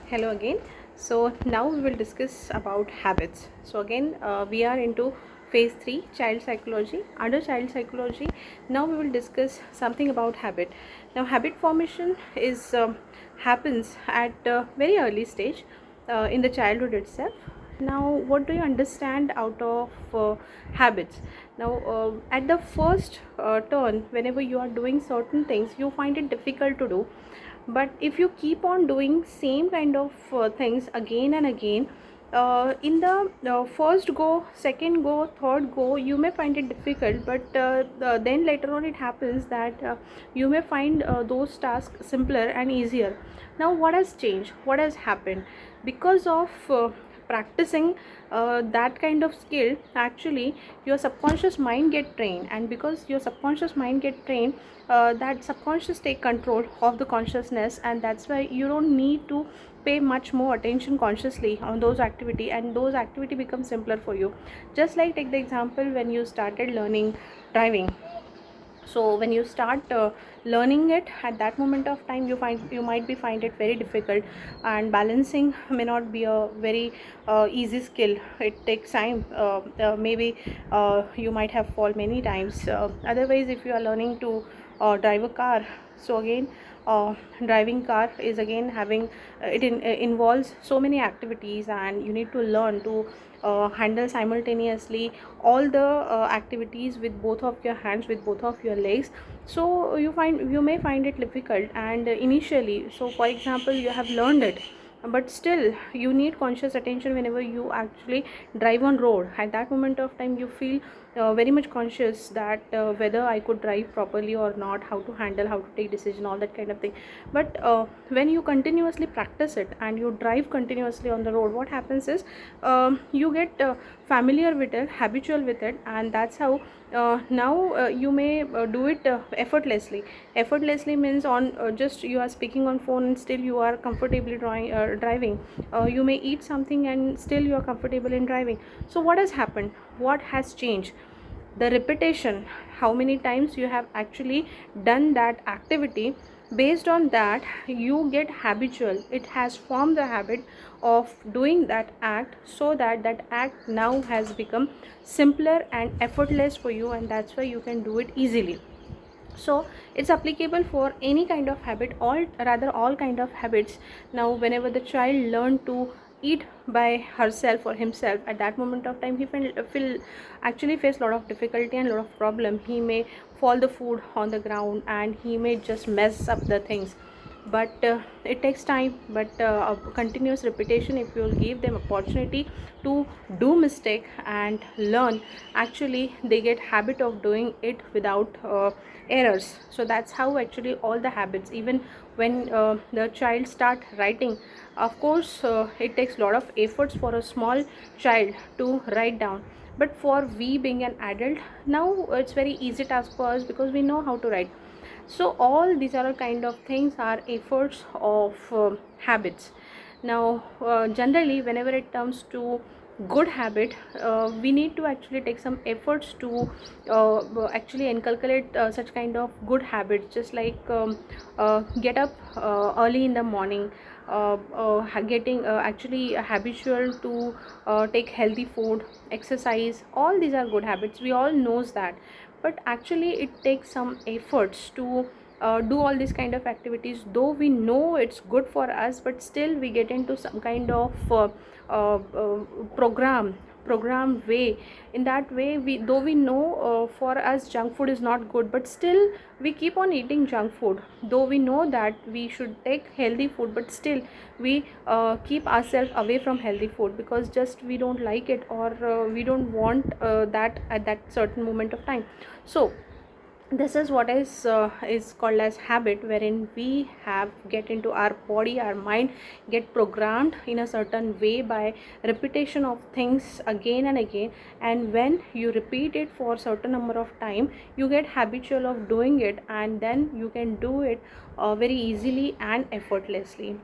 Hello again. So now we will discuss about habits. So again, we are into phase 3, child psychology. Under child psychology, now we will discuss something about habit. Now habit formation is happens at a very early stage in the childhood itself. Now what do you understand out of habits? Now at the first turn, whenever you are doing certain things, you find it difficult to do, but if you keep on doing same kind of things again and again, in the first go, second go, third go, you may find it difficult, but then later on it happens that you may find those tasks simpler and easier. Now what has changed, what has happened? Because of practicing that kind of skill, actually your subconscious mind get trained, and because your subconscious mind get trained, that subconscious take control of the consciousness, and that's why you don't need to pay much more attention consciously on those activity, and those activity become simpler for you. Just like, take the example when you started learning driving. So when you start learning it, at that moment of time you might be find it very difficult, and balancing may not be a very easy skill. It takes time. Maybe you might have fall many times. Otherwise, if you are learning to drive a car, so again, driving car is again having involves so many activities, and you need to learn to handle simultaneously all the activities with both of your hands, with both of your legs. So you may find it difficult, and initially, so for example, you have learned it, but still you need conscious attention whenever you actually drive on road. At that moment of time, you feel very much conscious that whether I could drive properly or not, how to handle, how to take decision, all that kind of thing. But when you continuously practice it and you drive continuously on the road, what happens is you get familiar with it, habitual with it, and that's how now you may do it effortlessly means on just you are speaking on phone and still you are comfortably driving. You may eat something and still you are comfortable in driving. So what has happened, what has changed? The repetition, how many times you have actually done that activity. Based on that, you get habitual. It has formed the habit of doing that act, so that that act now has become simpler and effortless for you, and that's why you can do it easily. So it's applicable for any kind of habit, all kind of habits. Now whenever the child learn to eat by herself or himself, at that moment of time he feel actually face a lot of difficulty and a lot of problem. He may fall the food on the ground, and he may just mess up the things. But it takes time, but continuous repetition, if you will give them opportunity to do mistake and learn, actually they get habit of doing it without errors. So that's how actually all the habits, even when the child start writing, of course it takes a lot of efforts for a small child to write down, but for we being an adult, now it's very easy task for us because we know how to write. So all these are kind of things are efforts of habits. Now generally whenever it comes to good habit, we need to actually take some efforts to actually inculcate such kind of good habits, just like get up early in the morning, getting actually habitual to take healthy food, exercise. All these are good habits, we all knows that. But actually it takes some efforts to do all these kind of activities, though we know it's good for us, but still we get into some kind of uh, uh, program way. In that way, we though we know for us junk food is not good, but still we keep on eating junk food, though we know that we should take healthy food, but still we keep ourselves away from healthy food because just we don't like it, or we don't want that at that certain moment of time. So this is what is called as habit, wherein we have get into our body, our mind get programmed in a certain way by repetition of things again and again. And when you repeat it for a certain number of time, you get habitual of doing it, and then you can do it very easily and effortlessly.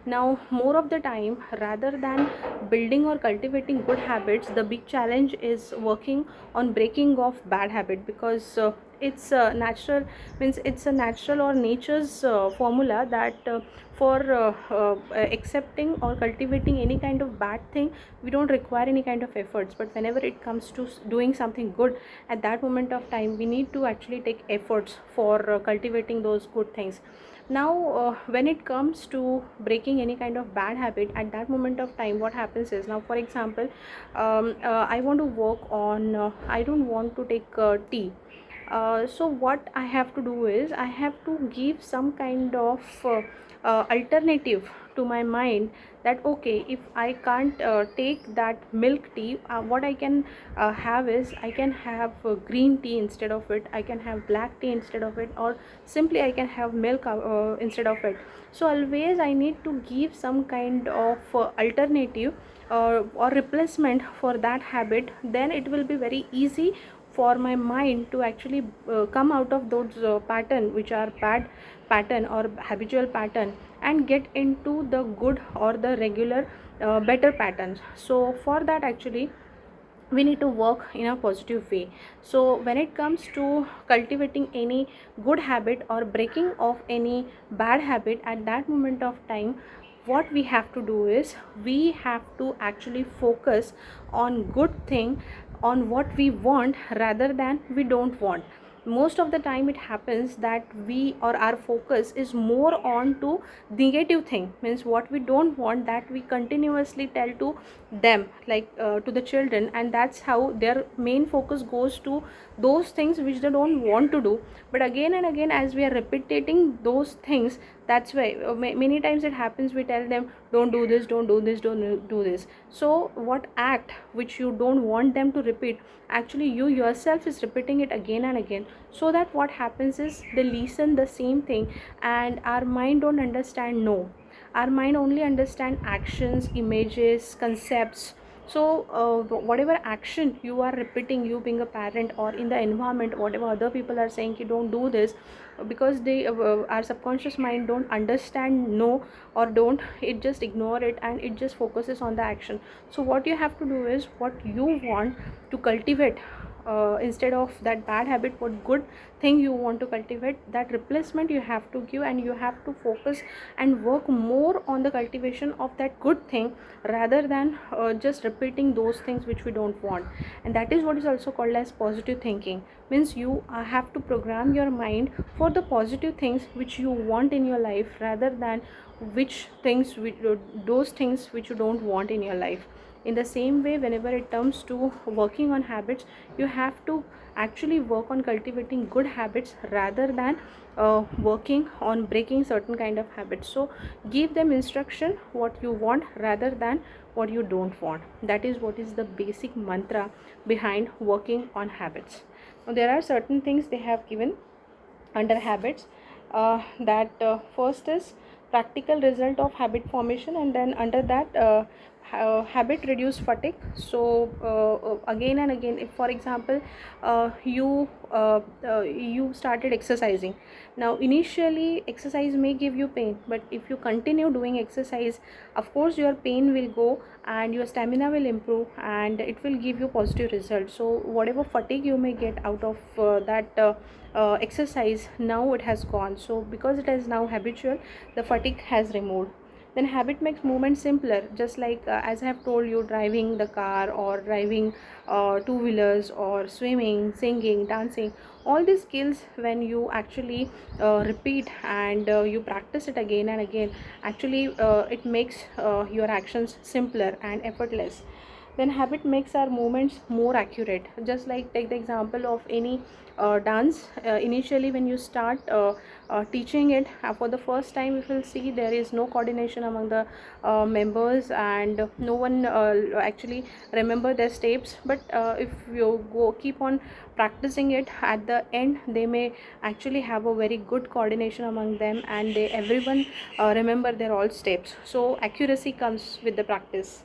Now more of the time, rather than building or cultivating good habits, the big challenge is working on breaking off bad habit, because it's natural, means it's a natural or nature's formula that for accepting or cultivating any kind of bad thing, we don't require any kind of efforts. But whenever it comes to doing something good, at that moment of time we need to actually take efforts for cultivating those good things. Now when it comes to breaking any kind of bad habit, at that moment of time what happens is, now for example, I want to work on I don't want to take tea. So what I have to do is, I have to give some kind of alternative to my mind, that okay, if I can't take that milk tea, what I can have is, I can have green tea instead of it, I can have black tea instead of it, or simply I can have milk instead of it. So always I need to give some kind of alternative or replacement for that habit. Then it will be very easy for my mind to actually come out of those pattern which are bad pattern or habitual pattern, and get into the good or the regular better patterns. So for that actually we need to work in a positive way. So when it comes to cultivating any good habit or breaking of any bad habit, at that moment of time what we have to do is, we have to actually focus on good thing, on what we want rather than we don't want. Most of the time it happens that we or our focus is more on to negative thing, means what we don't want, that we continuously tell to them, like to the children, and that's how their main focus goes to those things which they don't want to do. But again and again, as we are repeating those things, that's why many times it happens, we tell them don't do this, don't do this, don't do this. So what act which you don't want them to repeat, actually you yourself is repeating it again and again. So that what happens is, they listen the same thing, and our mind don't understand, no, our mind only understand actions, images, concepts. So whatever action you are repeating, you being a parent or in the environment, whatever other people are saying you don't do this, because they our subconscious mind don't understand no or don't, it just ignore it and it just focuses on the action. So what you have to do is, what you want to cultivate, instead of that bad habit, what good thing you want to cultivate, that replacement you have to give, and you have to focus and work more on the cultivation of that good thing, rather than just repeating those things which we don't want. And that is what is also called as positive thinking, means you have to program your mind for the positive things which you want in your life, rather than which things those things which you don't want in your life. In the same way, whenever it comes to working on habits, you have to actually work on cultivating good habits, rather than working on breaking certain kind of habits. So give them instruction what you want rather than what you don't want. That is what is the basic mantra behind working on habits. Now there are certain things they have given under habits, that first is practical result of habit formation, and then under that habit reduce fatigue. So again and again, if for example you started exercising. Now initially exercise may give you pain, but if you continue doing exercise, of course your pain will go and your stamina will improve, and it will give you positive results. So whatever fatigue you may get out of that exercise, now it has gone. So because it is now habitual, the fatigue has removed. Then habit makes movement simpler, just like as I have told you, driving the car or driving two wheelers or swimming, singing, dancing, all these skills, when you actually repeat and you practice it again and again, actually it makes your actions simpler and effortless. Then habit makes our movements more accurate, just like take the example of any dance. Initially when you start teaching it for the first time, you will see there is no coordination among the members, and no one actually remember their steps. But if you keep on practicing it, at the end they may actually have a very good coordination among them, and everyone remember their all steps. So accuracy comes with the practice.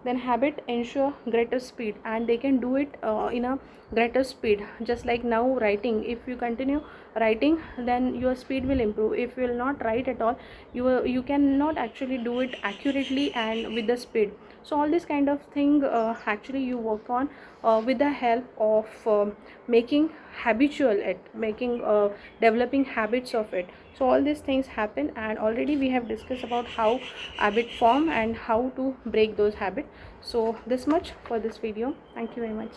Then habit ensure greater speed, and they can do it in a greater speed. Just like now writing, if you continue writing, then your speed will improve. If you will not write at all, you cannot actually do it accurately and with the speed. So all this kind of thing actually you work on with the help of making habitual it, making developing habits of it. So all these things happen, and already we have discussed about how habit form and how to break those habits. So this much for this video. Thank you very much.